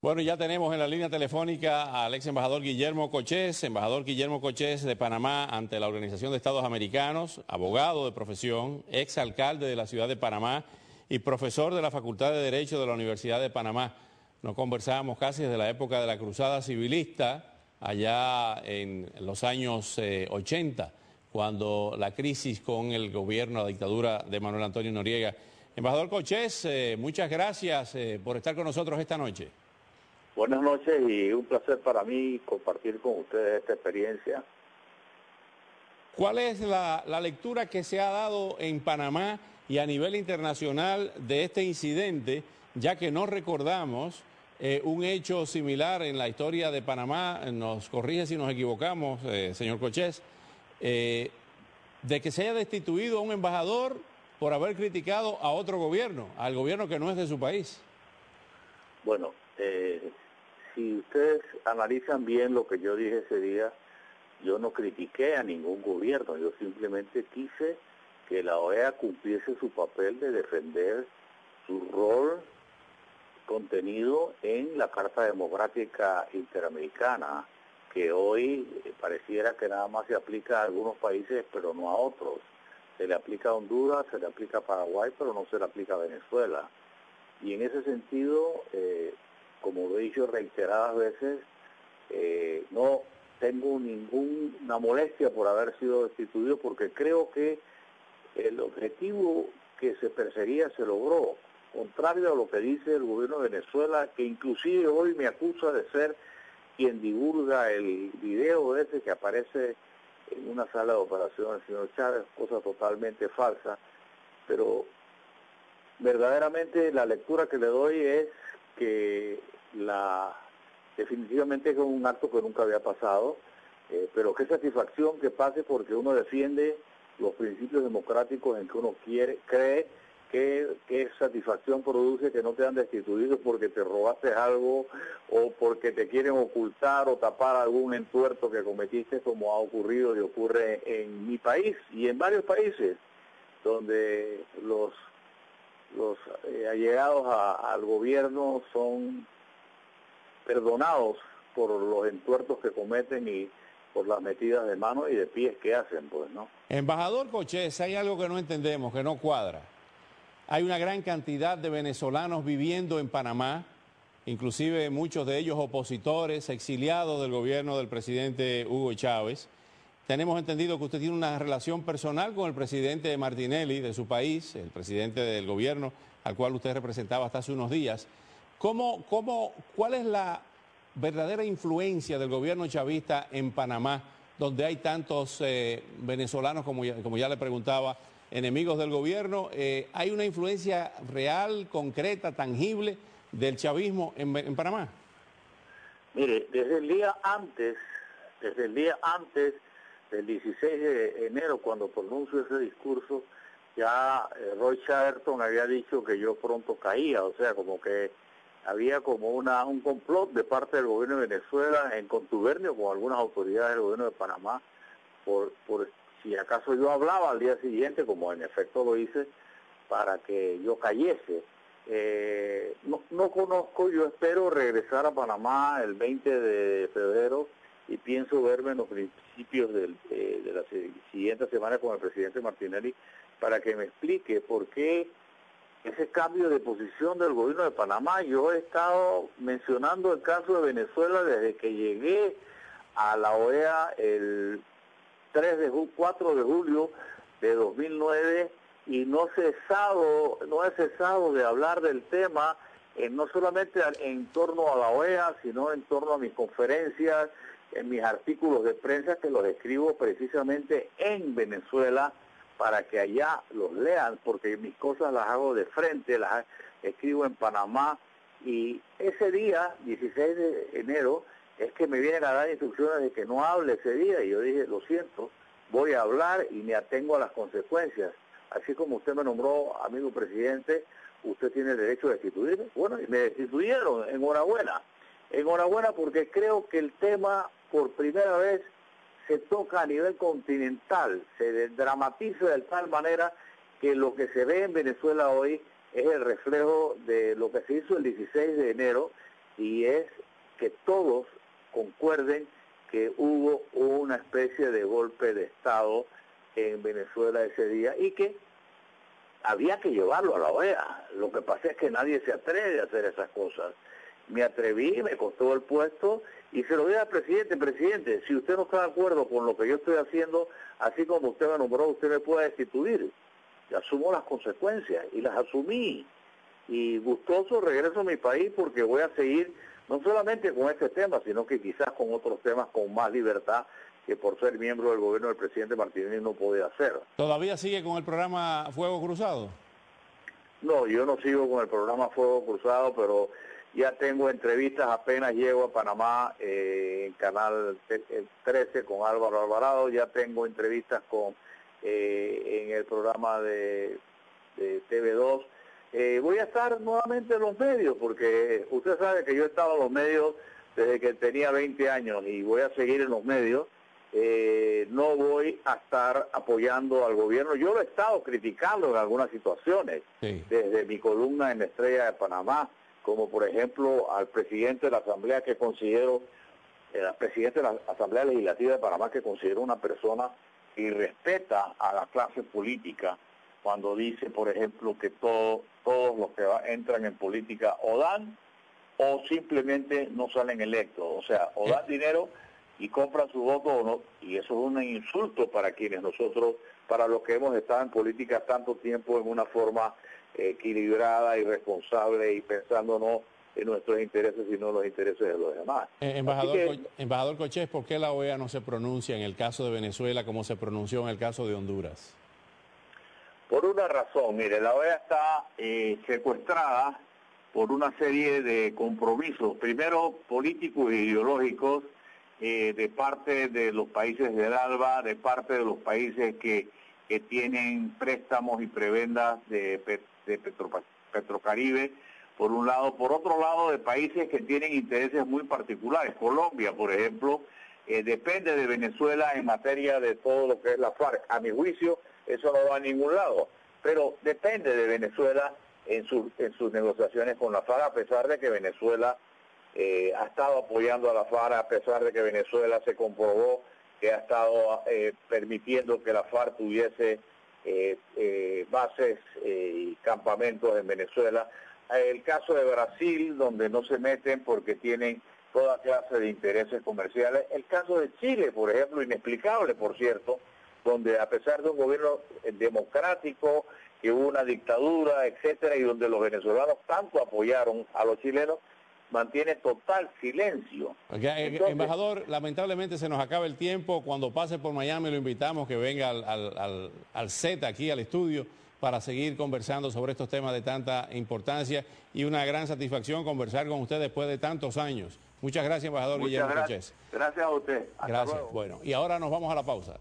Bueno, ya tenemos en la línea telefónica al ex embajador Guillermo Cochés de Panamá ante la Organización de Estados Americanos, abogado de profesión, ex alcalde de la ciudad de Panamá y profesor de la Facultad de Derecho de la Universidad de Panamá. Nos conversábamos casi desde la época de la cruzada civilista, allá en los años 80, cuando la crisis con el gobierno, la dictadura de Manuel Antonio Noriega. Embajador Cochés, muchas gracias por estar con nosotros esta noche. Buenas noches y un placer para mí compartir con ustedes esta experiencia. ¿Cuál es la lectura que se ha dado en Panamá y a nivel internacional de este incidente, ya que no recordamos un hecho similar en la historia de Panamá? Nos corrige si nos equivocamos, señor Cochés, de que se haya destituido a un embajador por haber criticado a otro gobierno, al gobierno que no es de su país. Bueno, si ustedes analizan bien lo que yo dije ese día, yo no critiqué a ningún gobierno, yo simplemente quise que la OEA cumpliese su papel de defender su rol contenido en la Carta Democrática Interamericana, que hoy pareciera que nada más se aplica a algunos países, pero no a otros. Se le aplica a Honduras, se le aplica a Paraguay, pero no se le aplica a Venezuela. Y en ese sentido, como lo he dicho reiteradas veces, no tengo ninguna molestia por haber sido destituido, porque creo que el objetivo que se perseguía se logró, contrario a lo que dice el gobierno de Venezuela, que inclusive hoy me acusa de ser quien divulga el video ese que aparece en una sala de operaciones del señor Chávez, cosa totalmente falsa, pero verdaderamente la lectura que le doy es que definitivamente es un acto que nunca había pasado, pero qué satisfacción que pase, porque uno defiende los principios democráticos en que uno cree, qué satisfacción produce que no te han destituido porque te robaste algo o porque te quieren ocultar o tapar algún entuerto que cometiste, como ha ocurrido y ocurre en mi país y en varios países donde los allegados al gobierno son perdonados por los entuertos que cometen y por las metidas de mano y de pies que hacen, pues, ¿no? Embajador Cochés, hay algo que no entendemos, que no cuadra. Hay una gran cantidad de venezolanos viviendo en Panamá, inclusive muchos de ellos opositores, exiliados del gobierno del presidente Hugo Chávez. Tenemos entendido que usted tiene una relación personal con el presidente Martinelli de su país, el presidente del gobierno al cual usted representaba hasta hace unos días. ¿Cuál es la verdadera influencia del gobierno chavista en Panamá, donde hay tantos venezolanos, como ya le preguntaba, enemigos del gobierno? ¿Hay una influencia real, concreta, tangible del chavismo en Panamá? Mire, desde el día antes del 16 de enero, cuando pronuncio ese discurso, ya Roy Chatterton había dicho que yo pronto caía, o sea, como que había como un complot de parte del gobierno de Venezuela en contubernio con algunas autoridades del gobierno de Panamá, por si acaso yo hablaba al día siguiente, como en efecto lo hice, para que yo cayese. No conozco, yo espero regresar a Panamá el 20 de febrero y pienso verme en los principios de la siguiente semana con el presidente Martinelli para que me explique por qué ese cambio de posición del gobierno de Panamá. Yo he estado mencionando el caso de Venezuela desde que llegué a la OEA el 4 de julio de 2009 y no he cesado de hablar del tema, no solamente en torno a la OEA, sino en torno a mis conferencias, en mis artículos de prensa que los escribo precisamente en Venezuela para que allá los lean, porque mis cosas las hago de frente, las escribo en Panamá, y ese día, 16 de enero, es que me vienen a dar instrucciones de que no hable ese día, y yo dije, lo siento, voy a hablar y me atengo a las consecuencias. Así como usted me nombró amigo presidente, usted tiene el derecho de destituirme. Bueno, y me destituyeron, enhorabuena. Enhorabuena, porque creo que el tema por primera vez se toca a nivel continental, se dramatiza de tal manera que lo que se ve en Venezuela hoy es el reflejo de lo que se hizo el 16 de enero y es que todos concuerden que hubo una especie de golpe de Estado en Venezuela ese día y que había que llevarlo a la OEA. Lo que pasa es que nadie se atreve a hacer esas cosas. Me atreví, me costó el puesto y se lo dije al presidente: presidente, si usted no está de acuerdo con lo que yo estoy haciendo, así como usted me nombró, usted me puede destituir. Y asumo las consecuencias y las asumí. Y gustoso regreso a mi país porque voy a seguir no solamente con este tema, sino que quizás con otros temas con más libertad que por ser miembro del gobierno del presidente Martínez no podía hacer. ¿Todavía sigue con el programa Fuego Cruzado? No, yo no sigo con el programa Fuego Cruzado, pero ya tengo entrevistas, apenas llego a Panamá en Canal 13 con Álvaro Alvarado, ya tengo entrevistas en el programa de TV2. Voy a estar nuevamente en los medios, porque usted sabe que yo he estado en los medios desde que tenía 20 años y voy a seguir en los medios. No voy a estar apoyando al gobierno. Yo lo he estado criticando en algunas situaciones, sí, desde mi columna en La Estrella de Panamá, como por ejemplo al presidente de la Asamblea, que considero, el presidente de la Asamblea Legislativa de Panamá, que considero una persona que respeta a la clase política, cuando dice, por ejemplo, que todos los que entran en política o dan o simplemente no salen electos. O sea, o dan dinero y compran su voto o no. Y eso es un insulto para para los que hemos estado en política tanto tiempo en una forma equilibrada y responsable y pensando no en nuestros intereses, sino en los intereses de los demás. Embajador Cochés, ¿por qué la OEA no se pronuncia en el caso de Venezuela como se pronunció en el caso de Honduras? Por una razón, mire, la OEA está secuestrada por una serie de compromisos, primero políticos e ideológicos, de parte de los países del ALBA, de parte de los países que tienen préstamos y prebendas de Petrocaribe, por un lado. Por otro lado, de países que tienen intereses muy particulares. Colombia, por ejemplo, depende de Venezuela en materia de todo lo que es la FARC. A mi juicio, eso no va a ningún lado, pero depende de Venezuela en sus negociaciones con la FARC, a pesar de que Venezuela ha estado apoyando a la FARC, a pesar de que Venezuela se comprobó que ha estado permitiendo que la FARC tuviese bases y campamentos en Venezuela. El caso de Brasil, donde no se meten porque tienen toda clase de intereses comerciales. El caso de Chile, por ejemplo, inexplicable, por cierto, donde a pesar de un gobierno democrático, que hubo una dictadura, etcétera, y donde los venezolanos tanto apoyaron a los chilenos, mantiene total silencio. Entonces, embajador, lamentablemente se nos acaba el tiempo. Cuando pase por Miami lo invitamos que venga al set aquí, al estudio, para seguir conversando sobre estos temas de tanta importancia, y una gran satisfacción conversar con usted después de tantos años. Muchas gracias, embajador Guillermo Cochés. Gracias a usted. Gracias. Bueno, y ahora nos vamos a la pausa.